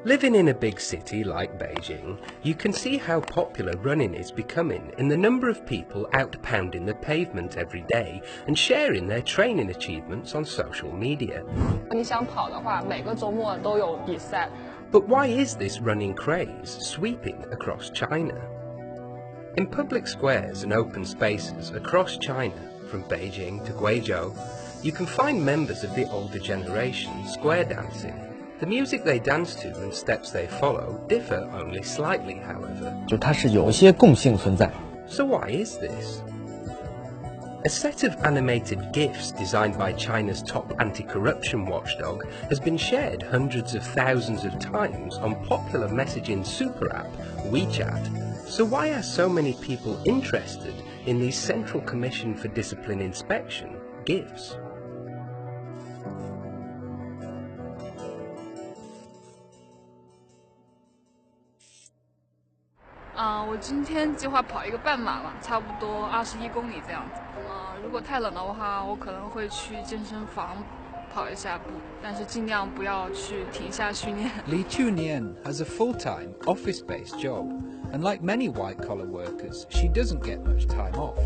Living in a big city like Beijing, you can see how popular running is becoming in the number of people out pounding the pavement every day and sharing their training achievements on social media. 你想跑的话，每个周末都有比赛。 But why is this running craze sweeping across China? In public squares and open spaces across China, from Beijing to Guizhou, you can find members of the older generation square dancing. The music they dance to and steps they follow differ only slightly, however. 就它是有一些共性存在。 So why is this? A set of animated GIFs designed by China's top anti-corruption watchdog has been shared hundreds of thousands of times on popular messaging super app WeChat. So why are so many people interested in these Central Commission for Discipline Inspection GIFs? 我今天计划跑一个半马吧，差不多21公里这样子。如果太冷的话，我可能会去健身房跑一下步，但是尽量不要去停下训练。Li Chunian has a full-time, office-based job, and like many white-collar workers, she doesn't get much time off.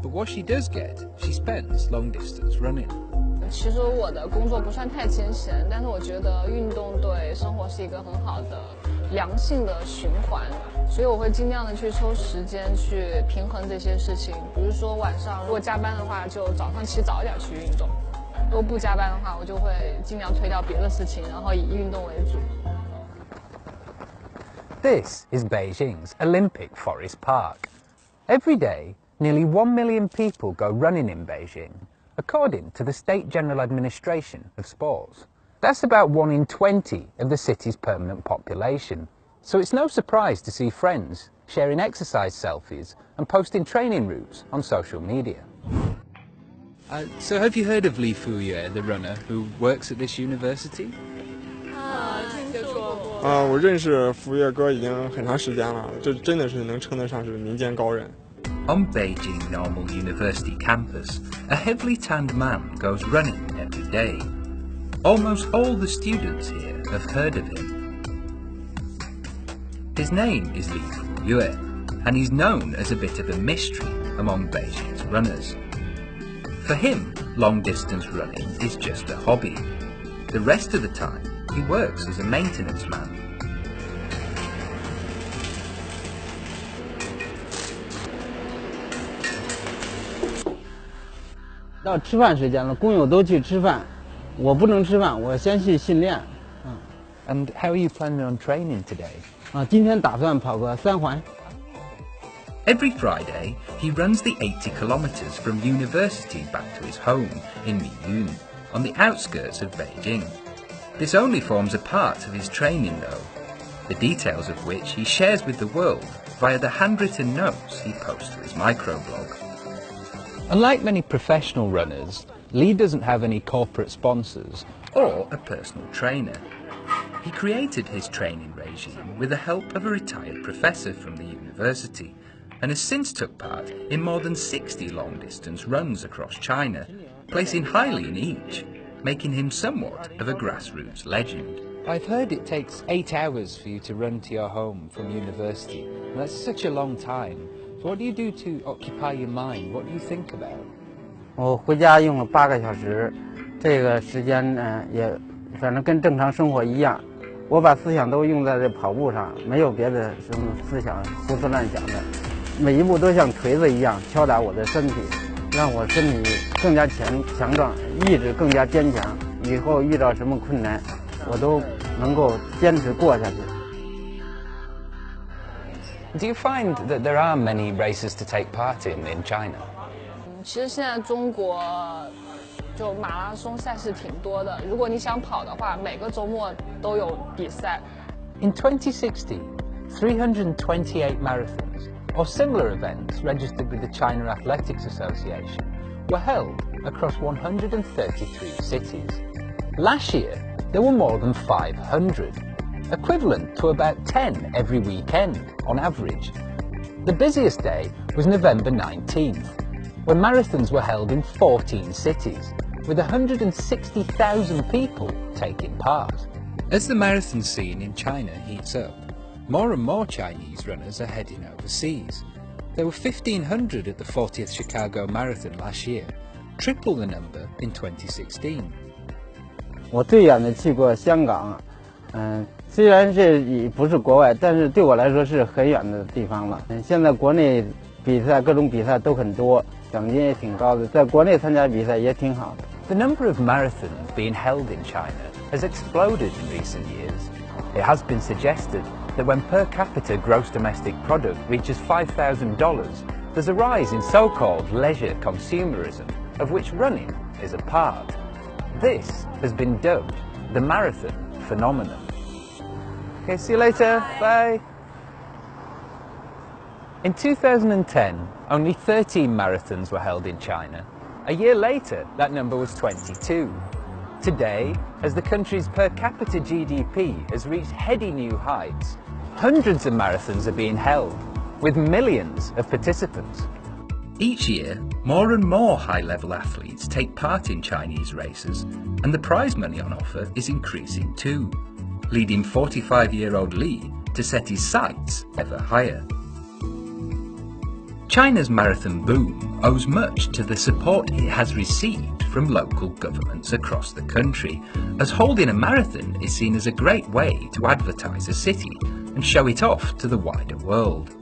But what she does get, she spends long-distance running. 其实我的工作不算太清闲，但是我觉得运动对生活是一个很好的良性的循环，所以我会尽量的去抽时间去平衡这些事情。比如说晚上如果加班的话，就早上起早一点去运动；如果不加班的话，我就会尽量推掉别的事情，然后以运动为主。 This is Beijing's Olympic Forest Park. Every day, nearly 1 million people go running in Beijing, according to the State General Administration of Sports. That's about 1 in 20 of the city's permanent population. So it's no surprise to see friends sharing exercise selfies and posting training routes on social media. So have you heard of Li Fuyue, the runner who works at this university? 听说过。我认识福越哥已经很长时间了，这真的是能称得上是民间高人。 On Beijing Normal University campus, a heavily tanned man goes running every day. Almost all the students here have heard of him. His name is Li Fuyue, and he's known as a bit of a mystery among Beijing's runners. For him, long-distance running is just a hobby. The rest of the time, he works as a maintenance man. 到吃饭时间了，工友都去吃饭，我不能吃饭，我先去训练。And how are you planning on training today? 今天打算跑个3环。 Every Friday, he runs the 80 kilometres from university back to his home in Miyun, on the outskirts of Beijing. This only forms a part of his training though, the details of which he shares with the world via the handwritten notes he posts to his microblog. Unlike many professional runners, Li doesn't have any corporate sponsors Or a personal trainer. He created his training regime with the help of a retired professor from the university, and has since took part in more than 60 long-distance runs across China, placing highly in each, making him somewhat of a grassroots legend. I've heard it takes 8 hours for you to run to your home from university, and that's such a long time. So what do you do to occupy your mind? What do you think about? 我回家用了8个小时，这个时间也反正跟正常生活一样。我把思想都用在这跑步上，没有别的什么思想胡思乱想的。每一步都像锤子一样敲打我的身体，让我身体更加强壮，意志更加坚强。以后遇到什么困难，我都能够坚持过下去。 Do you find that there are many races to take part in China? 其实现在中国就马拉松赛事挺多的，如果你想跑的话，每个周末都有比赛。In 2016, 328 marathons or similar events registered with the China Athletics Association were held across 133 cities. Last year, there were more than 500, equivalent to about 10 every weekend on average. The busiest day was November 19th, when marathons were held in 14 cities, with 160,000 people taking part. As the marathon scene in China heats up, more and more Chinese runners are heading overseas. There were 1,500 at the 40th Chicago Marathon last year, triple the number in 2016. 我最远的去过香港，虽然不是国外，但是对我来说是很远的地方了。现在国内比赛各种比赛都很多，奖金也挺高的，在国内参加比赛也挺好的。The number of marathons being held in China has exploded in recent years. It has been suggested that when per capita gross domestic product reaches $5,000, there's a rise in so-called leisure consumerism, of which running is a part. This has been dubbed the marathon phenomenon. Okay, see you later. Bye. In 2010, only 13 marathons were held in China. A year later, that number was 22. Today, as the country's per capita GDP has reached heady new heights, hundreds of marathons are being held, with millions of participants. Each year, more and more high-level athletes take part in Chinese races, and the prize money on offer is increasing too, leading 45-year-old Li to set his sights ever higher. China's marathon boom owes much to the support it has received from local governments across the country, as holding a marathon is seen as a great way to advertise a city and show it off to the wider world.